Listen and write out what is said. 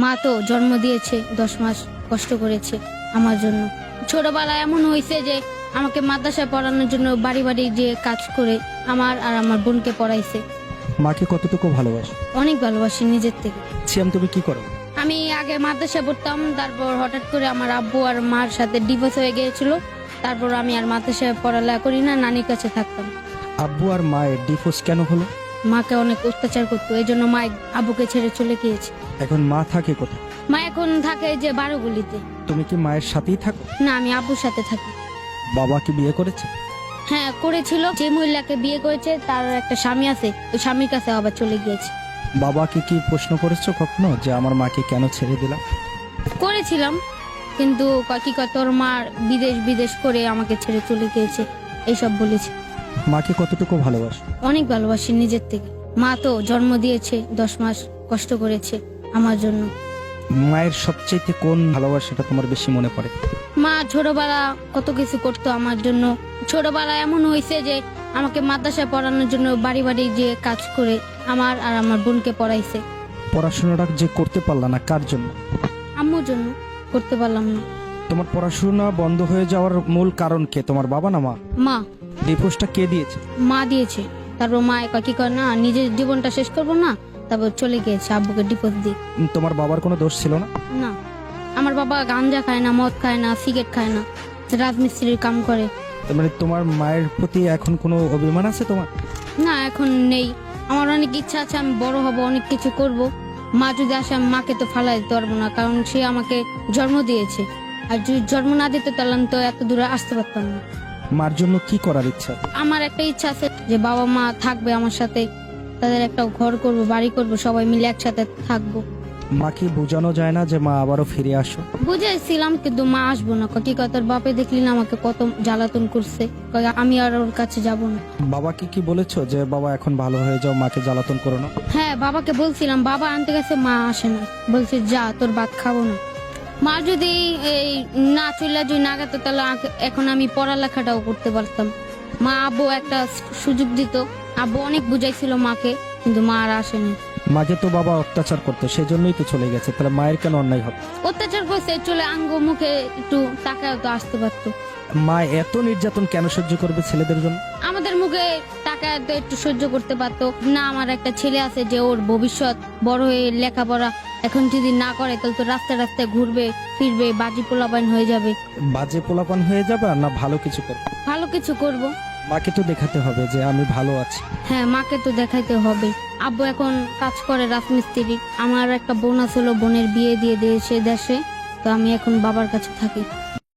মা তো জন্ম দিয়েছে, 10 মাস কষ্ট করেছে আমার জন্য। ছোটবেলায় এমন হয়েছে যে আমাকে মাদ্রাসায় পড়ানোর জন্য বাড়ি বাড়ি যে কাজ করে আমার আর আমার বোনকে পড়াইছে। মাকে কতটুকু ভালোবাসো? অনেক ভালোবাসি নিজের থেকে। সিয়াম, তুমি কি করো? আমি আগে মাদ্রাসায় পড়তাম, তারপর হঠাৎ করে আমার আব্বু আর মার সাথে ডিভোর্স হয়ে গিয়েছিল। তারপর আমি আর মাদ্রাসায় পড়ালেখা করি না, নানির কাছে থাকতাম। আব্বু আর মায়ের ডিভোর্স কেন হলো? মাকে অনেক অত্যাচার করতো, এই জন্য মা আব্বুকে ছেড়ে চলে গিয়েছে। এখন মা থাকে কোথায়? মা এখন থাকে যে 12 গলিতে। তুমি কি মায়ের সাথেই থাকো? না, আমি আব্বুর সাথে থাকি। বাবা কি বিয়ে করেছে? হ্যাঁ করেছিল, যে মহিলাকে বিয়ে করেছে তার একটা স্বামী আছে, ওই স্বামীর কাছে আবার চলে গিয়েছে। বাবাকে কি প্রশ্ন করেছো কখনো যে আমার মাকে কেন ছেড়ে দিলাম? করেছিলাম, কিন্তু কি কয় তোর মা বিদেশ বিদেশ করে আমাকে ছেড়ে চলে গিয়েছে, এইসব বলেছে। মাকে কতটুকু ভালোবাসো? অনেক ভালোবাসি নিজের থেকে। মা তো জন্ম দিয়েছে, 10 মাস কষ্ট করেছে আমার জন্য। মায়ের সবচেয়ে কোন ভালোবাসাটা তোমার বেশি মনে পড়ে? মা ছোটবেলা কত কিছু করতো আমার জন্য। ছোটবেলা এমন হয়েছে যে আমাকে মাদ্রাসায় পড়ানোর জন্য বাড়ি বাড়ি যে কাজ করে আমার আর আমার বোনকে পড়াইছে। পড়াশোনাটা যে করতে পারলা না, কার জন্য? আম্মুর জন্য করতে পারলাম না। তোমার পড়াশোনা বন্ধ হয়ে যাওয়ার মূল কারণ কে, তোমার বাবা না মা? মা। ডিভোর্সটা কে দিয়েছে? মা দিয়েছে। তারপর মা কি করে না, নিজের জীবনটা শেষ করবো না, তারপর চলে গিয়েছে আব্বুকে ডিভোর্স দিয়ে। তোমার বাবার কোনো দোষ ছিল না? না, আমার বাবা গাঞ্জা খায় না, মদ খায় না, সিগারেট খায় না, রাজমিস্ত্রির কাম করে। তার মানে তোমার মায়ের প্রতি এখন কোনো অভিমান আছে তোমার? না, এখন নেই। আমার অনেক ইচ্ছা আছে, আমি বড় হব, অনেক কিছু করব। মা যদি আসে আমি মাকে তো ফালাই দিতে পারবো না, কারণ সে আমাকে জন্ম দিয়েছে। আর যদি জন্ম না দিতে তাহলে আমি তো এত দূরে আসতে পারতাম না। মার জন্য কি করার ইচ্ছা? আমার একটা ইচ্ছা আছে যে বাবা মা থাকবে আমার সাথে, তাদের একটা ঘর করব, বাড়ি করব, সবাই মিলে একসাথে থাকবো। মাকে বোঝানো যায় না যে মা আবারও ফিরে আসো? বুঝাইছিলাম, কিন্তু মা আসবো না। কি কথা, বাপে দেখলি না আমাকে কত জ্বালাতন করছে, কয় আমি আর ওর কাছে যাব না। বাবাকে কি বলেছো যে বাবা এখন ভালো হয়ে যাও, মাকে জ্বালাতন করো না? হ্যাঁ, বাবাকে বলছিলাম, বাবা আনতে গেছে, মা আসে না, বলছে যা তোর ভাত খাবো না। মা যদি এই না চলে যদি না গেত তাহলে এখন আমি পড়ালেখাটাও করতে পারতাম। মা আব্বু একটা সুযোগ দিত, আব্বু অনেক বুঝাইছিল মাকে, কিন্তু মা আর আসেনি। মাকে তো বাবা অত্যাচার করতো, সেই জন্যই তো চলে গেছে, তাহলে মায়ের কেন অন্যায় হবে? অত্যাচার করছে, চলে আঙ্গ মুখে একটু টাকাও তো আসতে পারতো। মা এত নির্যাতন কেন সহ্য করবে ছেলেদের জন্য? আমাদের মুখে টাকা তো একটু সহ্য করতে পারতো না। আমার একটা ছেলে আছে যে ওর ভবিষ্যৎ বড় হয়ে লেখাপড়া এখন যদি না করে তাহলে তো রাস্তায় রাস্তায় ঘুরবে ফিরবে, বাজি পোলাপান হয়ে যাবে। বাজে পোলাপান হয়ে যাবে আর না ভালো কিছু করবে? ভালো কিছু করব। মাকে তো দেখাতে হবে যে আমি ভালো আছি। হ্যাঁ, মাকে তো দেখাইতে হবে। আব্বু এখন কাজ করে রাজমিস্ত্রি। আমার একটা বোন আছে, বোনের বিয়ে দিয়ে দিয়েছে দেশে, তো আমি এখন বাবার কাছে থাকি।